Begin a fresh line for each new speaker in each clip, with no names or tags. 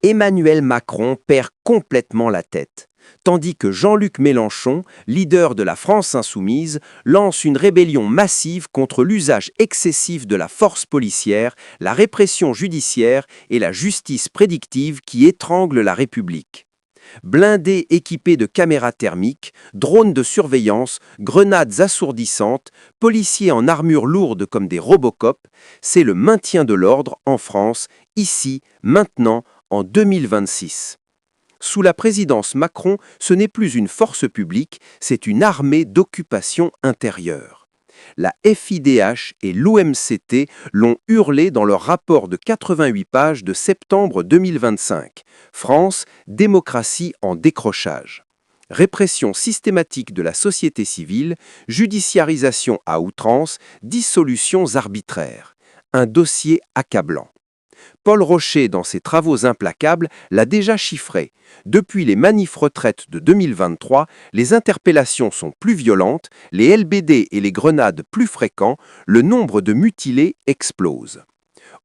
Emmanuel Macron perd complètement la tête, tandis que Jean-Luc Mélenchon, leader de la France insoumise, lance une rébellion massive contre l'usage excessif de la force policière, la répression judiciaire et la justice prédictive qui étrangle la République. Blindés équipés de caméras thermiques, drones de surveillance, grenades assourdissantes, policiers en armure lourde comme des Robocop, c'est le maintien de l'ordre en France, ici, maintenant, en 2026. Sous la présidence Macron, ce n'est plus une force publique, c'est une armée d'occupation intérieure. La FIDH et l'OMCT l'ont hurlé dans leur rapport de 88 pages de septembre 2025. France, démocratie en décrochage. Répression systématique de la société civile, judiciarisation à outrance, dissolutions arbitraires. Un dossier accablant. Paul Rocher, dans ses travaux implacables, l'a déjà chiffré. Depuis les manifs retraites de 2023, les interpellations sont plus violentes, les LBD et les grenades plus fréquents, le nombre de mutilés explose.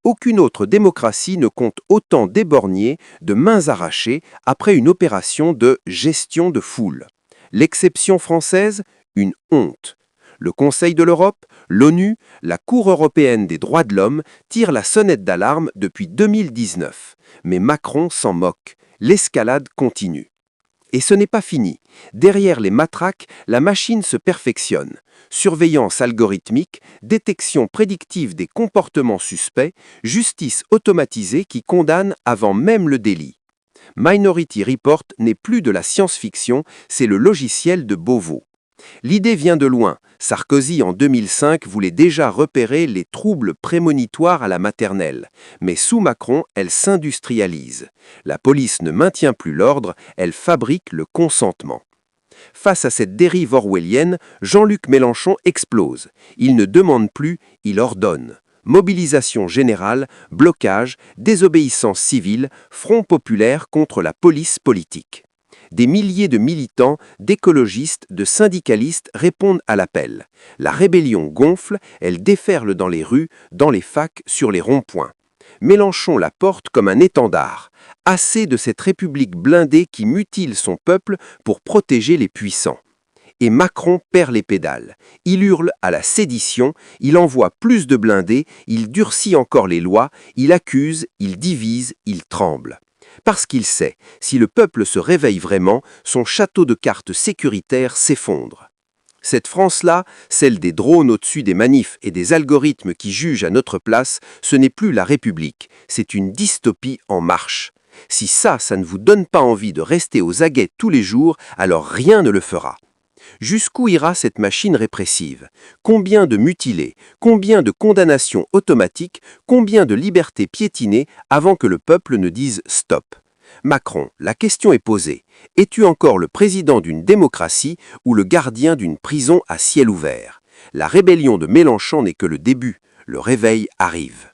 Aucune autre démocratie ne compte autant d'éborgnés, de mains arrachées, après une opération de gestion de foule. L'exception française, une honte. Le Conseil de l'Europe, l'ONU, la Cour européenne des droits de l'homme tirent la sonnette d'alarme depuis 2019. Mais Macron s'en moque. L'escalade continue. Et ce n'est pas fini. Derrière les matraques, la machine se perfectionne. Surveillance algorithmique, détection prédictive des comportements suspects, justice automatisée qui condamne avant même le délit. Minority Report n'est plus de la science-fiction, c'est le logiciel de Beauvau. L'idée vient de loin. Sarkozy, en 2005, voulait déjà repérer les troubles prémonitoires à la maternelle. Mais sous Macron, elle s'industrialise. La police ne maintient plus l'ordre, elle fabrique le consentement. Face à cette dérive orwellienne, Jean-Luc Mélenchon explose. Il ne demande plus, il ordonne. Mobilisation générale, blocage, désobéissance civile, front populaire contre la police politique. Des milliers de militants, d'écologistes, de syndicalistes répondent à l'appel. La rébellion gonfle, elle déferle dans les rues, dans les facs, sur les ronds-points. Mélenchon la porte comme un étendard. Assez de cette république blindée qui mutile son peuple pour protéger les puissants. Et Macron perd les pédales. Il hurle à la sédition, il envoie plus de blindés, il durcit encore les lois, il accuse, il divise, il tremble. Parce qu'il sait, si le peuple se réveille vraiment, son château de cartes sécuritaire s'effondre. Cette France-là, celle des drones au-dessus des manifs et des algorithmes qui jugent à notre place, ce n'est plus la République, c'est une dystopie en marche. Si ça ne vous donne pas envie de rester aux aguets tous les jours, alors rien ne le fera. Jusqu'où ira cette machine répressive? Combien de mutilés? Combien de condamnations automatiques? Combien de libertés piétinées avant que le peuple ne dise stop? Macron, la question est posée. Es-tu encore le président d'une démocratie ou le gardien d'une prison à ciel ouvert? La rébellion de Mélenchon n'est que le début. Le réveil arrive.